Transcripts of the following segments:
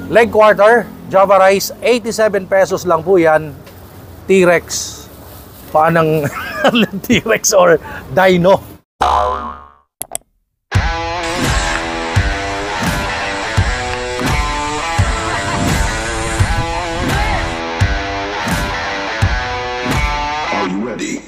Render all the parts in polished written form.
Leg quarter, Java rice, 87 pesos lang po yan. T-Rex. Paanang T-Rex or Dino? Are you ready?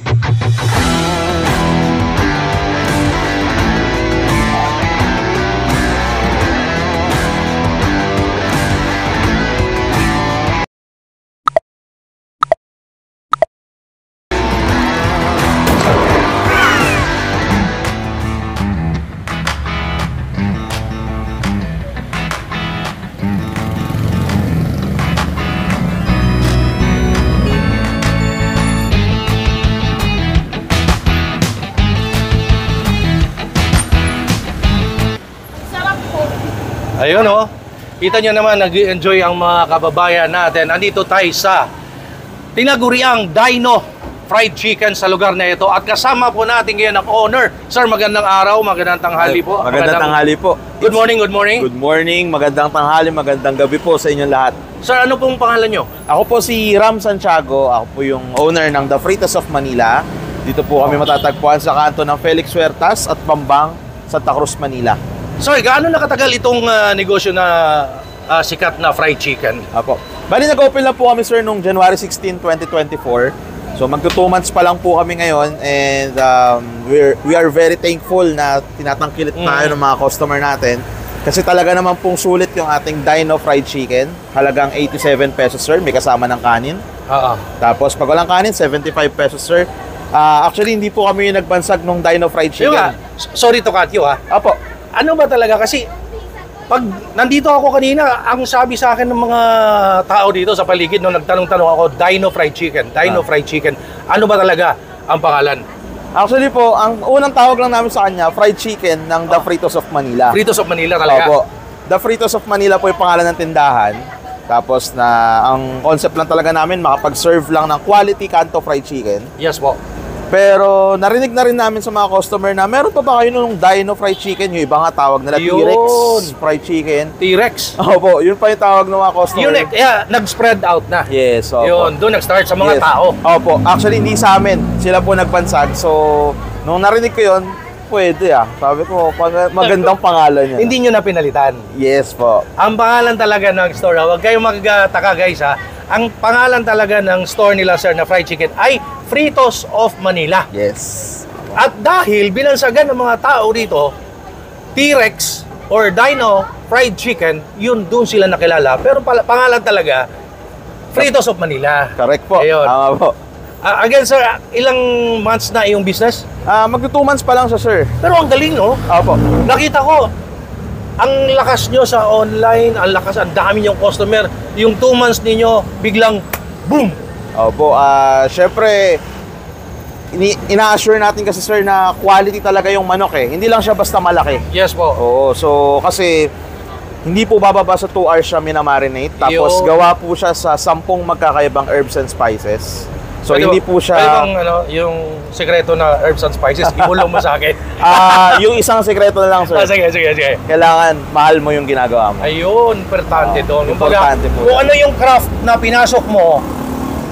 Ayun oh. Kita nyo naman, nag-enjoy ang mga kababayan natin. Andito tayo sa tinaguriang Dino Fried Chicken sa lugar na ito. At kasama po natin ngayon ang owner. Sir, magandang araw, magandang tanghali po. Magandang tanghali po. Good morning, good morning. Good morning, magandang tanghali, magandang gabi po sa inyong lahat. Sir, ano pong pangalan nyo? Ako po si Ram Santiago, ako po yung owner ng The Fritos of Manila. Dito po kami matatagpuan sa kanto ng Felix Huertas at Pambang, Santa Cruz, Manila. Sir, gaano nakatagal itong negosyo na sikat na fried chicken? Apo. Bali, nag-open lang po kami, sir, noong January 16, 2024. So, magto 2 months pa lang po kami ngayon and we are very thankful na tinatangkilit tayo ng mga customer natin. Kasi talaga naman pong sulit yung ating Dino Fried Chicken. Halagang 87 pesos, sir. May kasama ng kanin. Tapos, pag walang kanin, 75 pesos, sir. Actually, hindi po kami yung nagbansag nung Dino Fried Chicken. Sorry to cut you, ha? Apo. Ano ba talaga? Kasi pag nandito ako kanina, ang sabi sa akin ng mga tao dito sa paligid nung nagtanong-tanong ako, Dino Fried Chicken, Dino Fried Chicken. Ano ba talaga ang pangalan? Actually po, ang unang tawag lang namin sa kanya, fried chicken ng The Fritos of Manila. Fritos of Manila talaga? Opo. The Fritos of Manila po yung pangalan ng tindahan. Tapos ang concept lang talaga namin, makapag-serve lang ng quality kanto fried chicken. Yes po. Pero narinig na rin namin sa mga customer na meron pa ba kayo nung Dino Fried Chicken? Yung iba nga tawag nila T-Rex Fried Chicken. T-Rex? Opo, yun pa yung tawag ng mga customer. Yun, nag-spread out na. Yes, opo. Yun, doon nag-start sa mga tao. Opo, actually hindi sa amin. Sila po nagbansag. So, nung narinig ko yun, pwede Sabi ko, magandang pangalan niya. Hindi nyo na pinalitan? Yes po. Ang pangalan talaga ng store, huwag kayong magtataka guys ha. Ang pangalan talaga ng store nila, sir, na fried chicken ay Fritos of Manila. Yes. At dahil binansagan ng mga tao dito, T-Rex or Dino Fried Chicken, yun doon sila nakilala. Pero pangalan talaga, Fritos of Manila. Correct po. Ayun. Tama po. Again, sir, ilang months na yung business? Magto 2 months pa lang siya, sir. Pero ang galing, no? Opo. Nakita ko, ang lakas nyo sa online, ang dami nyong customer. Yung 2 months ninyo, biglang boom! Opo, syempre, ina-assure natin kasi, sir, na quality talaga yung manok Hindi lang siya basta malaki. Yes po. Oo, so kasi hindi po bababa sa 2 hours siya minamarinate. Tapos gawa po siya sa 10 magkakaibang herbs and spices. So hindi po siya... Pwede bang yung sekreto na herbs and spices, ibulong mo sa akin? Yung isang sekreto na lang, sir. Sige. Kailangan mahal mo yung ginagawa mo. Ayun, importante doon. Importante po. Kung ano yung craft na pinasok mo,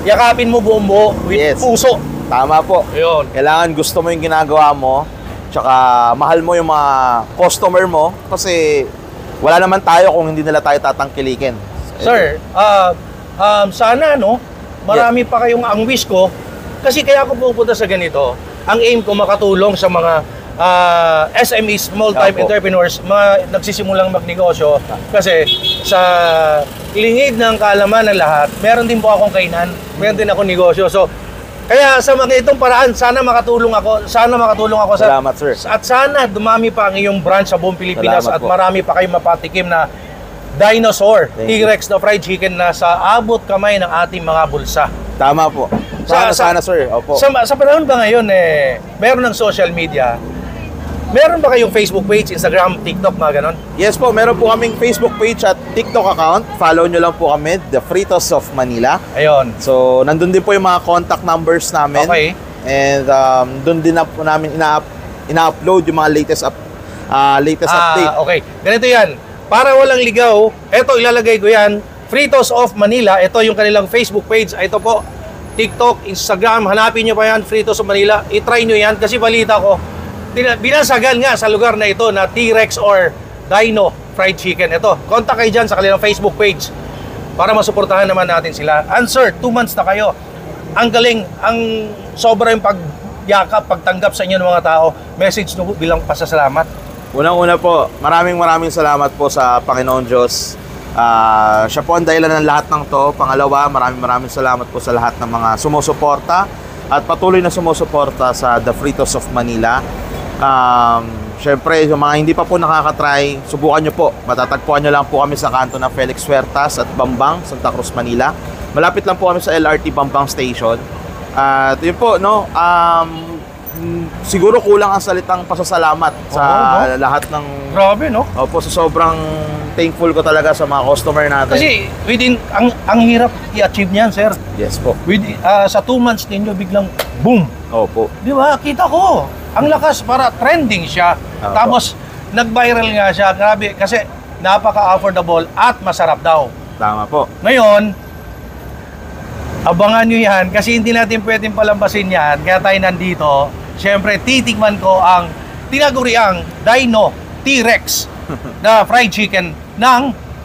yakapin mo buong buo with puso. Tama po. Ayun. Kailangan gusto mo yung ginagawa mo, tsaka mahal mo yung mga customer mo, kasi wala naman tayo kung hindi nila tayo tatangkilikin. Sir, sana marami pa kayong ang wish ko, kasi kaya ako pupunta sa ganito, ang aim ko makatulong sa mga SMEs, small-time entrepreneurs, mga nagsisimulang magnegosyo, kasi sa lingid ng kaalaman ng lahat, meron din po akong kainan, meron din akong negosyo. So, kaya sa mga itong paraan, sana makatulong ako sa... Salamat, sir. At sana dumami pa ang iyong branch sa buong Pilipinas. Salamat at po. Marami pa kayong mapatikim na dinosaur, T-Rex na fried chicken na sa abot kamay ng ating mga bulsa. Tama po. Sana, sir. Opo. Sa panahon ba ngayon, meron ng social media, meron ba kayong Facebook page, Instagram, TikTok, mga ganon? Yes po, meron po kaming Facebook page at TikTok account. Follow nyo lang po kami, The Fritos of Manila. Ayun. So, nandun din po yung mga contact numbers namin. Okay. And dun din na po namin ina-upload yung mga latest update. Okay, ganito yan. para walang ligaw, eto ilalagay ko yan, Fritos of Manila. Ito yung kanilang Facebook page. Ito po, TikTok, Instagram, hanapin nyo pa yan, Fritos of Manila. I-try nyo yan kasi balita ko, binasagan nga sa lugar na ito na T-Rex or Dino Fried Chicken. Ito, contact kayo dyan sa kanilang Facebook page para masuportahan naman natin sila. And sir, 2 months na kayo. Ang galing, ang sobra yung pagyakap, pagtanggap sa inyo ng mga tao. Message nyo bilang pasasalamat. Unang-una po, maraming salamat po sa Panginoon Diyos. Siya po ang dahilan ng lahat ng to. Pangalawa, maraming salamat po sa lahat ng mga sumusuporta at patuloy na sumusuporta sa The Fritos of Manila. Siyempre, yung mga hindi pa po nakakatry, subukan nyo po. Matatagpuan nyo lang po kami sa kanto ng Felix Huertas at Bambang, Santa Cruz, Manila. Malapit lang po kami sa LRT Bambang Station. At yun po, no, siguro kulang ang salitang pasasalamat sa lahat ng... Grabe, no? Opo, so sobrang thankful ko talaga sa mga customer natin. Kasi within, ang hirap i-achieve niyan, sir. Yes po. Sa 2 months ninyo, biglang boom. Opo. Di ba? Kita ko. Ang lakas, para trending siya. Opo. Tapos, nag-viral nga siya. Grabe, kasi napaka-affordable at masarap daw. Tama po. Ngayon, abangan nyo yan kasi hindi natin pwedeng palambasin yan. Kaya tayo nandito. Siyempre, titikman ko ang tinaguriang Dino T-Rex na fried chicken ng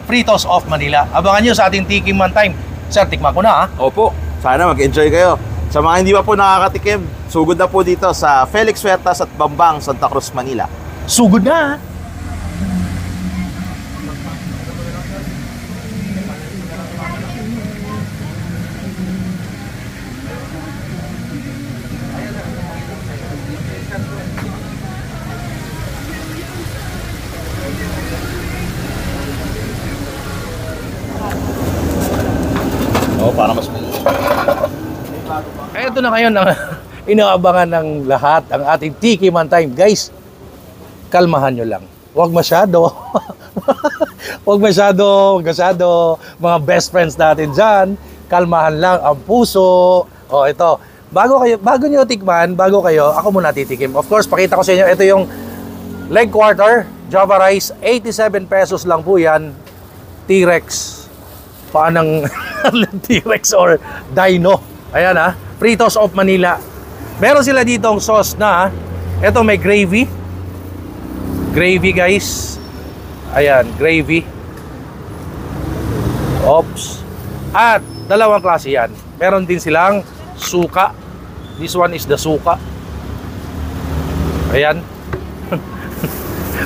Fritos of Manila. Abangan nyo sa ating Tikiman Time. Sir, tikman ko na ha. Opo. Sana mag-enjoy kayo. Sa mga hindi pa po nakakatikim, sugod na po dito sa Felix Huertas at Bambang, Santa Cruz, Manila. Sugod na ha. Para mas Ito na ngayon ang inaabangan ng lahat, ang ating Tikiman Time. Guys, kalmahan nyo lang. Huwag masyado. Huwag masyado. Mga best friends natin dyan, kalmahan lang ang puso. O, ito. Bago nyo tikman, ako muna titikim. Of course, pakita ko sa inyo, ito yung leg quarter, Java rice, 87 pesos lang po yan. T-Rex. Paanang T-Rex or Dino. Ayan ha, Fritos of Manila. Meron sila ditong sauce na, ito may gravy. Gravy guys. Ayan, gravy. Oops. At dalawang klase yan. Meron din silang suka. This one is the suka. Ayan.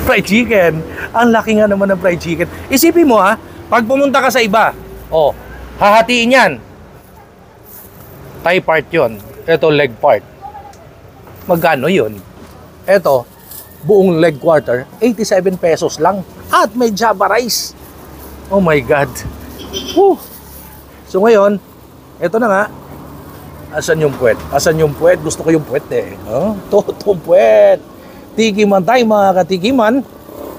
Fried chicken. Ang laki nga naman ng fried chicken. Isipin mo ha, pag pumunta ka sa iba, hahatiin yan. Thigh part yun. Ito leg part. Magkano yun? Ito, buong leg quarter, 87 pesos lang. At may Java rice. Oh my God. Woo. So ngayon, ito na nga. Asan yung puwet? Gusto ko yung puwet eh. Totong puwet. Tikiman tayo mga katikiman.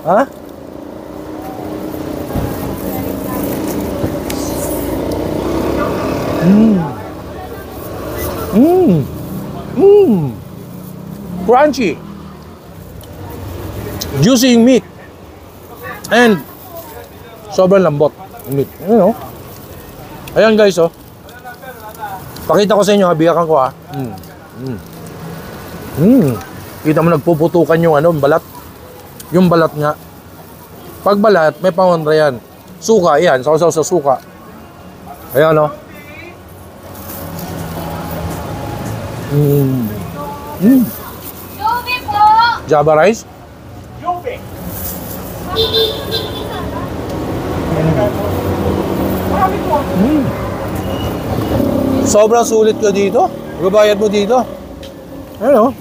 Ha? Crunchy. Juicy yung meat. And sobrang lambot yung meat. You know? Ayan guys, pakita ko sa inyo, habiyakan ko ha. Kita mo nagpuputukan yung balat. Yung balat nga. Pag balat, may pangontra yan. Suka, yan. Sausaw sa suka. Ayan Java rice. Sobrang sulit ko dito. Babayad mo dito. Ayun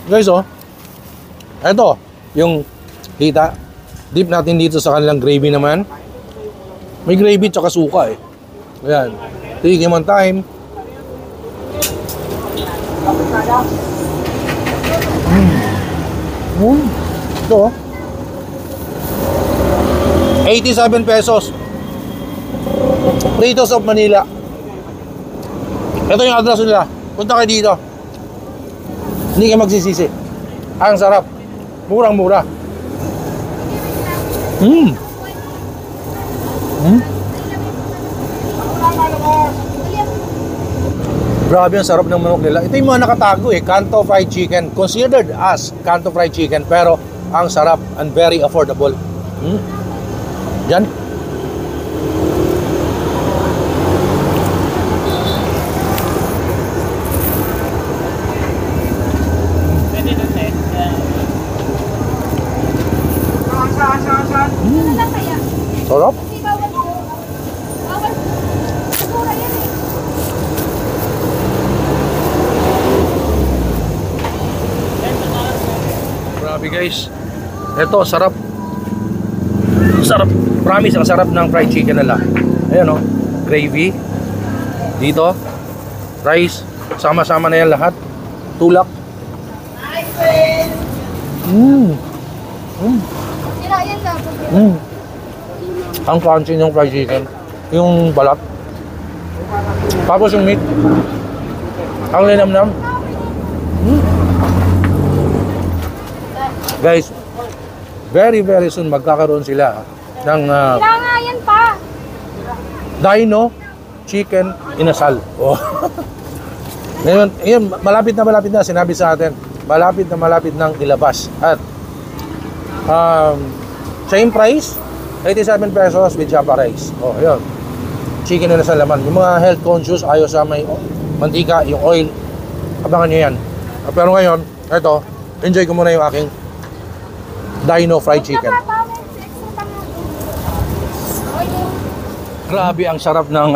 guys ito yung kita. Dip natin dito sa kanilang gravy naman. May gravy tsaka suka eh. Ayan. Tikiman time. Ito 87 pesos. Fritos of Manila. Ito yung address nila. Punta kayo dito. Hindi ka magsisisi. Ang sarap. Murang-mura. Grabe ang sarap ng manok nila. Ito yung mga nakatago Kanto Fried Chicken. Considered as Kanto Fried Chicken, pero ang sarap and very affordable. Yan. Sarap. Grabe guys. Ito, sarap. Sarap. Promise, ang sarap ng fried chicken nila. Ayan gravy. Dito. Rice. Sama-sama na yan lahat. Tulak. Ang crunchy ng fried chicken. Yung balat. Tapos yung meat. Ang linamnam. Guys, very soon magkakaroon sila ng Kailangan pa. Dino Chicken Inasal. Oh. Ngayon, yun, malapit na sinabi sa atin. Malapit nang ilabas. At same price, 87 pesos with Java rice. Oh, yun. Chicken Inasal naman. Yung mga health conscious, ayaw sa may mantika, yung oil, abangan nyo yan. Pero ngayon, ito, enjoy ko muna yung aking Dino Fried Chicken. Grabe ang sarap ng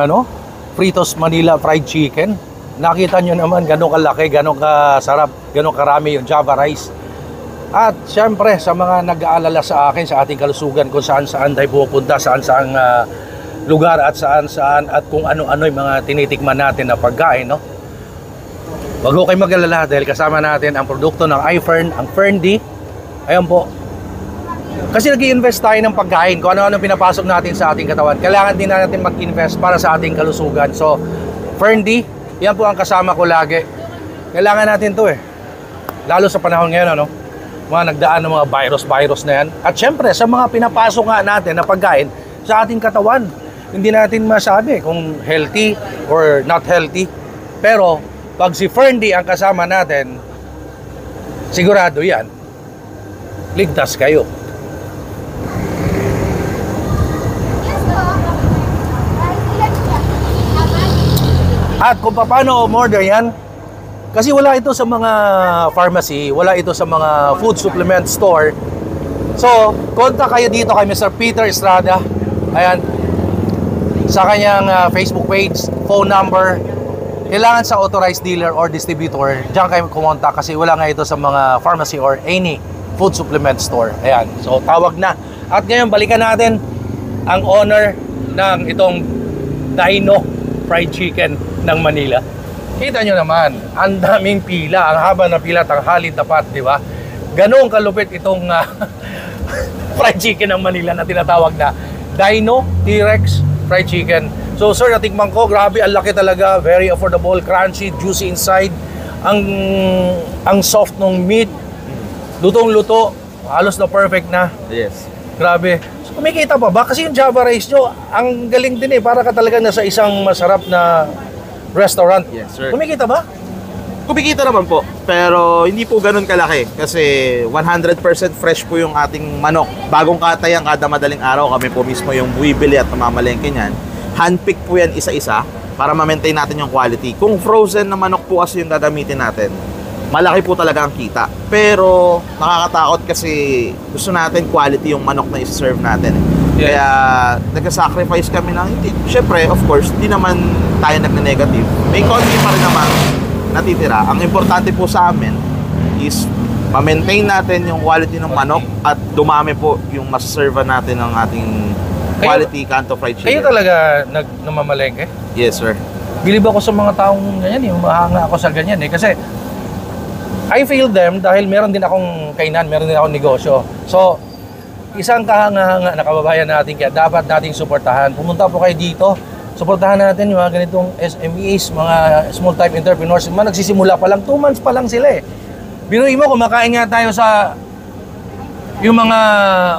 Fritos Manila Fried Chicken. Nakita nyo naman gano'ng kalaki, gano'ng kasarap, gano'ng karami yung Java rice. At syempre sa mga nag-aalala sa akin sa ating kalusugan kung saan-saan tayo pupunta, saan-saan lugar at saan-saan at kung ano-ano yung mga tinitikman natin na pagkain, no? Wag ho kayo mag-alala dahil kasama natin ang produkto ng iFern, ang Ferndy. Ayan po. Kasi nag-i-invest tayo ng pagkain kung ano-ano pinapasok natin sa ating katawan. Kailangan din natin mag-invest para sa ating kalusugan. So, Ferndy, yan po ang kasama ko lagi. Kailangan natin to lalo sa panahon ngayon, mga nagdaan ng mga virus na yan. At syempre, sa mga pinapasok nga natin na pagkain sa ating katawan, hindi natin masabi kung healthy or not healthy. Pero, pag si Ferndy ang kasama natin, sigurado yan, ligtas kayo. At kung paano umorder yan, kasi wala ito sa mga pharmacy, wala ito sa mga food supplement store. So, kontak kayo dito kay Mr. Peter Estrada. Ayan, sa kanyang Facebook page, phone number. Kailangan sa authorized dealer or distributor, diyan kayo kumontak kasi wala nga ito sa mga pharmacy or any food supplement store. Ayan, so tawag na. At ngayon, balikan natin ang owner ng itong Dino Fried Chicken ng Manila. Kita nyo naman, ang daming pila, ang haba ng pila, tanghali tapat, di ba? Ganong kalupit itong fried chicken ng Manila na tinatawag na Dino T-Rex Fried Chicken. So sir, natikman ko, grabe, ang laki talaga, very affordable, crunchy, juicy inside. Ang soft ng meat, lutong-luto, halos na perfect na. Yes. Grabe. So, kumikita pa ba? Kasi yung Java rice nyo, ang galing din para ka talaga nasa isang masarap na restaurant. Yes, sir. Kumikita ba? Kumikita naman po, pero hindi po ganun kalaki kasi 100% fresh po yung ating manok. Bagong katay ang kada madaling araw, kami po mismo yung buwibili at namamalengke niyan. Handpick po yan isa-isa para ma-maintain natin yung quality. Kung frozen na manok po kasi yung gagamitin natin, malaki po talaga ang kita. Pero nakakatakot kasi gusto natin quality yung manok na i-serve natin. Yeah. Kaya nagka-sacrifice kami ng hindi. Siyempre, of course, hindi naman tayo nagne-negative. May konti pa rin naman natitira. Ang importante po sa amin is ma-maintain natin yung quality ng manok at dumami po yung masaserve natin ng ating quality Kanto Fried Chicken. Kayo talaga namamalengke? Yes, sir. Bilib ako sa mga taong ganyan, humahanga ako sa ganyan kasi I feel them dahil meron din akong kainan, meron din akong negosyo. So, isang kahanga-hanga na kababayan natin kaya dapat nating suportahan. Pumunta po kayo dito, suportahan natin yung mga ganitong SMEs, mga small time entrepreneurs. Mga nagsisimula pa lang, 2 months pa lang sila Biruin mo, kumakain nga tayo sa yung mga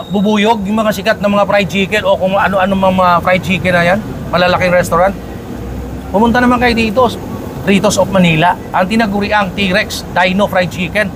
bubuyog, yung mga sikat na mga fried chicken o kung ano-ano mga fried chicken na yan, malalaking restaurant, pumunta naman kayo dito, Ritos of Manila, ang tinaguriang T-Rex Dino Fried Chicken.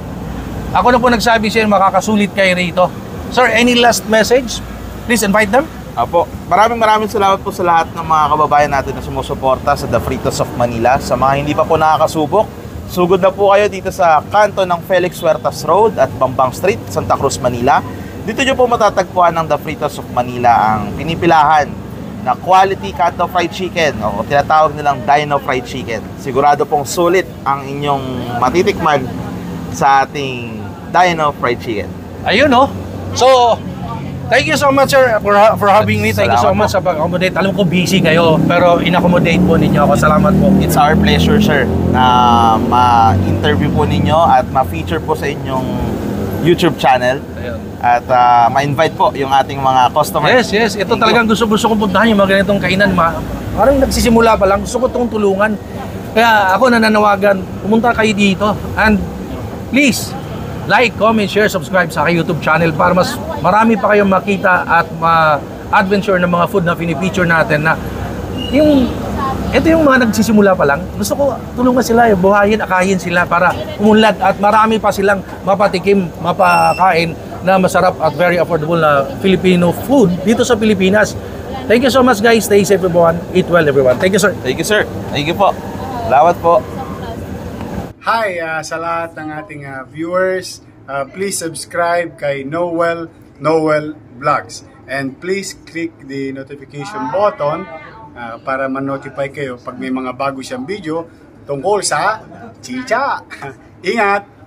Ako na po nagsabi sa'yo, makakasulit kayo rito. Sir, any last message? Please invite them. Apo, maraming salamat po sa lahat ng mga kababayan natin na sumusuporta sa The Fritos of Manila. Sa mga hindi pa po nakakasubok, sugod na po kayo dito sa kanto ng Felix Huertas Road at Bambang Street, Santa Cruz, Manila. Dito nyo po matatagpuan ng The Fritos of Manila ang pinipilahan na quality kanto fried chicken o tinatawag nilang Dino Fried Chicken. Sigurado pong sulit ang inyong matitikman sa ating Dino Fried Chicken. Ayun, no? So, thank you so much, sir, for having me. Thank you so much sa pag-accommodate. Alam ko busy kayo, pero in-accommodate po ninyo ako. Salamat po. It's our pleasure, sir, na ma-interview po ninyo at ma-feature po sa inyong YouTube channel. Ayun. At ma-invite po yung ating mga customers. Yes. Ito talagang gusto kong puntahan yung mga ganitong kainan. Parang nagsisimula pa lang. Gusto ko itong tulungan. Kaya ako nananawagan, pumunta kayo dito. And please, like, comment, share, subscribe sa aking YouTube channel para mas marami pa kayong makita at ma-adventure ng mga food na pinipicture natin na ito yung mga nagsisimula pa lang. Gusto ko tulungan sila, buhayin, akayin sila para umunlad at marami pa silang mapatikim, mapakain na masarap at very affordable na Filipino food dito sa Pilipinas. Thank you so much, guys. Stay safe, everyone. Eat well, everyone. Thank you, sir. Thank you, sir. Thank you po. Salamat po. Hi sa lahat ng ating viewers. Please subscribe kay Noel Vlogs. And please click the notification button para ma-notify kayo pag may mga bago siyang video tungkol sa chicha. Ingat!